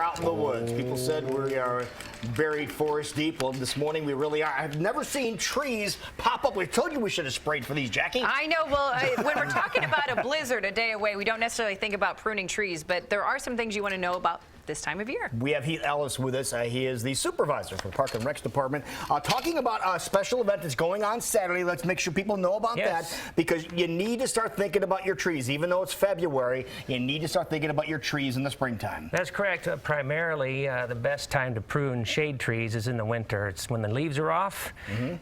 Out in the woods. People said we are buried forest deep. Well, this morning we really are. I've never seen trees pop up. We told you we should have sprayed for these, Jackie. I know. Well, when we're talking about a blizzard a day away, we don't necessarily think about pruning trees, but there are some things you want to know about this time of year. We have Heath Ellis with us. He is the supervisor for Park and Recs Department. Talking about a special event that's going on Saturday. Let's make sure people know about that, because you need to start thinking about your trees. Even though it's February, you need to start thinking about your trees in the springtime. That's correct. Primarily, the best time to prune shade trees is in the winter. It's when the leaves are off,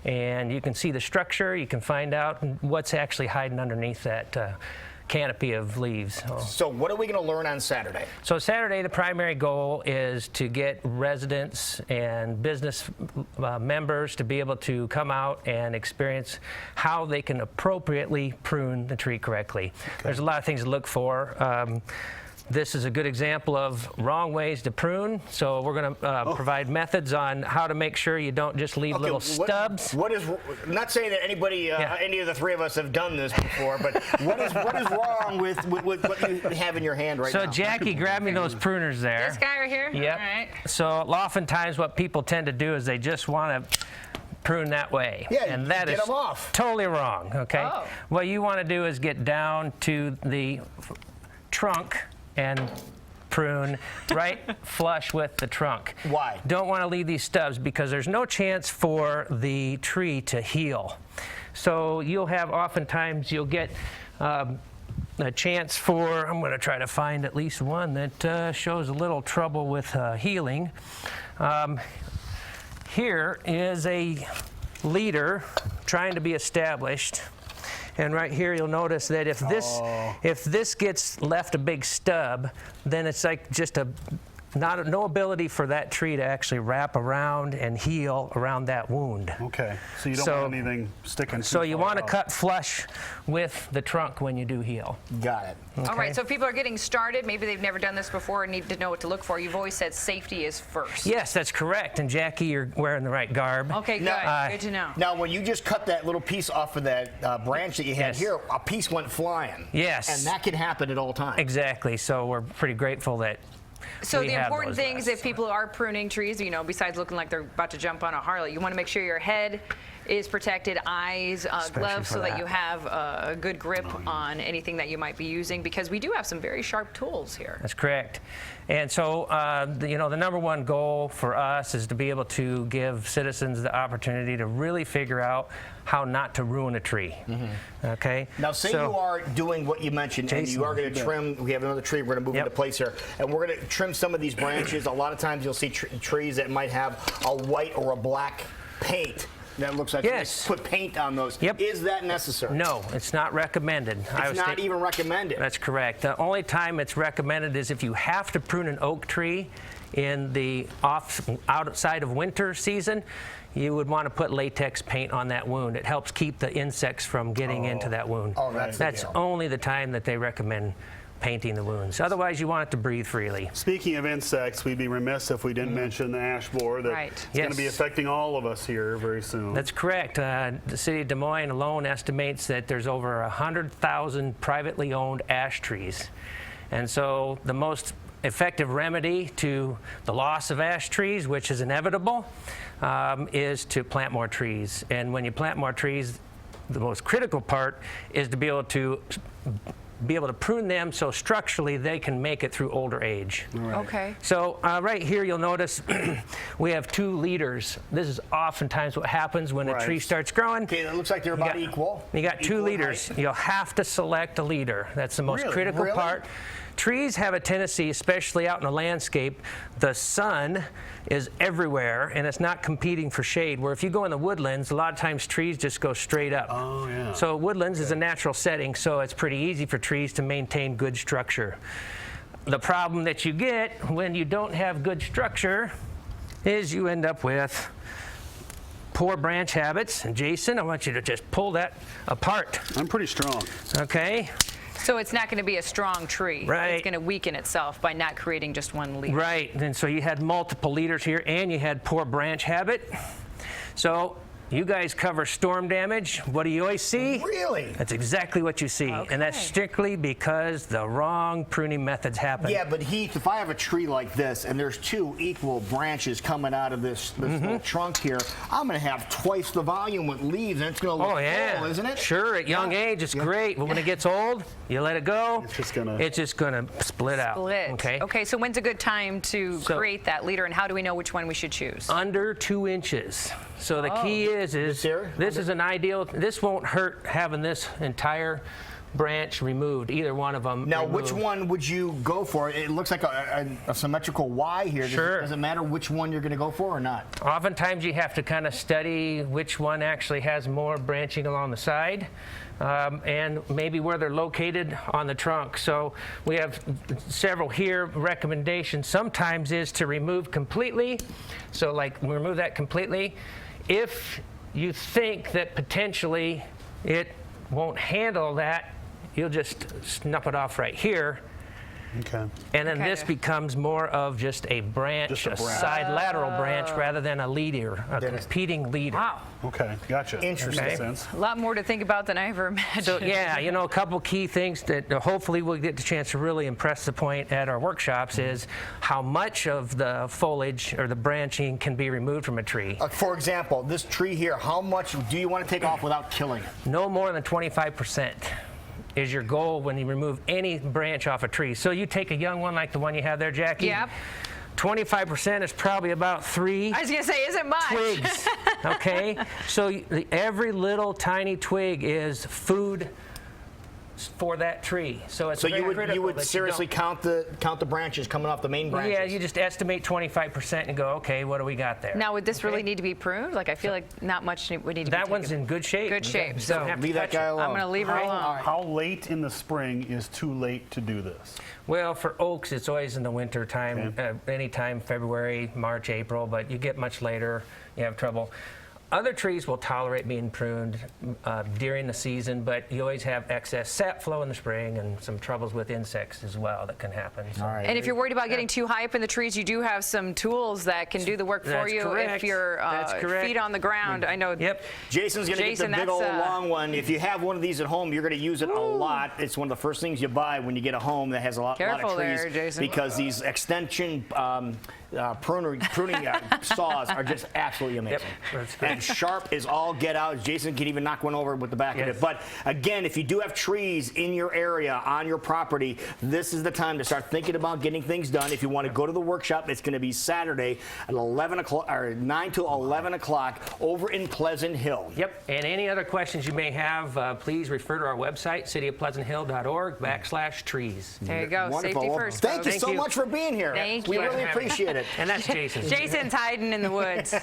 and you can see the structure. You can find out what's actually hiding underneath that canopy of leaves. So what are we going to learn on Saturday? So Saturday, the primary goal is to get residents and business members to be able to come out and experience how they can appropriately prune the tree correctly. There's a lot of things to look for. This is a good example of wrong ways to prune. So we're going to provide methods on how to make sure you don't just leave little stubs. I'm not saying that anybody, any of the three of us have done this before, but what is wrong with what you have in your hand right now? So Jackie, grab me those pruners there. This guy right here? Yep. All right. So oftentimes what people tend to do is they just want to prune that way. Yeah, and that is totally wrong, okay? Oh. What you want to do is get down to the trunk and prune right flush with the trunk. Why? Don't want to leave these stubs because there's no chance for the tree to heal. So you'll have, oftentimes you'll get a chance for, I'm going to try to find at least one that shows a little trouble with healing. Here is a leader trying to be established. And right here, you'll notice that if this gets left a big stub, then it's like just no ability for that tree to actually wrap around and heal around that wound. Okay, so you don't want anything sticking. So you want to cut flush with the trunk when you do heal. Got it. Okay. All right, so if people are getting started, maybe they've never done this before and need to know what to look for. You've always said safety is first. Yes, that's correct. And Jackie, you're wearing the right garb. Okay, good. Good to know. Now, when you just cut that little piece off of that branch that you had here, a piece went flying. Yes. And that can happen at all times. Exactly. So we're pretty grateful that So the important things, if people are pruning trees, you know, besides looking like they're about to jump on a Harley, you want to make sure your head is protected, eyes, gloves, so that you have a good grip on anything that you might be using, because we do have some very sharp tools here. That's correct. And so, the number one goal for us is to be able to give citizens the opportunity to really figure out how not to ruin a tree. Okay. Now, say you are doing what you mentioned, and you are going to trim. We have another tree we're going to move into place here, and we're going to trim some of these branches. A lot of times, you'll see trees that might have a white or a black paint. That looks like you put paint on those. Is that necessary? No, it's not recommended. It's not even recommended. That's correct. The only time it's recommended is if you have to prune an oak tree in the outside of winter season. You would want to put latex paint on that wound. It helps keep the insects from getting into that wound. Oh, that's only the time that they recommend painting the wounds. Otherwise, you want it to breathe freely. Speaking of insects, we'd be remiss if we didn't mention the ash borer that's going to be affecting all of us here very soon. That's correct. The city of Des Moines alone estimates that there's over 100,000 privately owned ash trees. And so the most effective remedy to the loss of ash trees, which is inevitable, is to plant more trees. And when you plant more trees, the most critical part is to be able to prune them so structurally they can make it through older age. Okay. So right here you'll notice we have two leaders. This is oftentimes what happens when a tree starts growing. Okay, it looks like they're about equal. You got two leaders. You'll have to select a leader. That's the most critical part. Trees have a tendency, especially out in the landscape, the sun is everywhere and it's not competing for shade. Where if you go in the woodlands, a lot of times trees just go straight up. Oh, yeah. So woodlands is a natural setting, so it's pretty easy for trees to maintain good structure. The problem that you get when you don't have good structure is you end up with poor branch habits. And Jason, I want you to just pull that apart. I'm pretty strong. Okay. So it's not going to be a strong tree. Right. It's going to weaken itself by not creating just one leaf. Right. And so you had multiple leaders here, and you had poor branch habit. So You guys cover storm damage. What do you always see? Really? That's exactly what you see. Okay. And that's strictly because the wrong pruning methods happen. Yeah, but Heath, if I have a tree like this and there's two equal branches coming out of this little trunk here, I'm going to have twice the volume with leaves, and it's going to look full, isn't it? Sure, at young age, it's great. But when it gets old, you let it go, it's just going to split out. Okay? Okay, so when's a good time to create that leader, and how do we know which one we should choose? Under 2 inches. So the key is this is an ideal, this won't hurt having this entire branch removed, either one of them. Now, removed. which one would you go for? It looks like a symmetrical Y here. Sure. Does it matter which one you're going to go for or not? Oftentimes you have to kind of study which one actually has more branching along the side. And maybe where they're located on the trunk. So we have several here. Recommendations sometimes is to remove completely. So like remove that completely. If you think that potentially it won't handle that, you'll just snap it off right here. Okay. And then this becomes more of just a branch, a side lateral branch, rather than a leader, a competing leader. Wow. Okay, gotcha. Interesting. Makes sense. A lot more to think about than I ever imagined. So yeah, you know, a couple key things that hopefully we'll get the chance to really impress the point at our workshops is how much of the foliage or the branching can be removed from a tree. For example, this tree here, how much do you want to take off without killing it? No more than 25%. Is your goal when you remove any branch off a tree. So you take a young one like the one you have there, Jackie. Yep. 25% is probably about 3 I was going to say, isn't much. twigs. Okay? So every little tiny twig is food for that tree. So it's So very you critical would that seriously you don't- count the branches coming off the main branches? Yeah, you just estimate 25% and go, okay, what do we got there? Now, would this really need to be pruned? Like, I feel like not much would need to be That one's taken. in good shape. Good shape. So So leave that guy alone. I'm going to leave her alone. How late in the spring is too late to do this? Well, for oaks, it's always in the winter time, anytime February, March, April, but you get much later, you have trouble. Other trees will tolerate being pruned during the season, but you always have excess sap flow in the spring and some troubles with insects as well that can happen. So. All right. And if you're worried about getting too high up in the trees, you do have some tools that can do the work for That's you correct. if your That's correct. feet on the ground. I know. Yep. Jason's going to get the big Jason, old that's, long one. If you have one of these at home, you're going to use it a lot. It's one of the first things you buy when you get a home that has a lot Careful of trees. there, Jason. Because these extension pruning saws are just absolutely amazing. That's great. And sharp is all get out. Jason can even knock one over with the back of it. But again, if you do have trees in your area, on your property, this is the time to start thinking about getting things done. If you want to go to the workshop, it's going to be Saturday at 11 o'clock, or 9 to 11 o'clock over in Pleasant Hill. Yep. And any other questions you may have, please refer to our website, cityofpleasanthill.org/trees. There you go. Wonderful. Safety Well, first. thank folks. you so much for being here. Thank we you. really appreciate it. And that's Jason. Jason's hiding in the woods.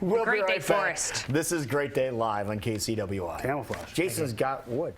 We'll be Great Day right back. Forest. This is Great Day Live on KCWI. Camouflage. Jason's got wood.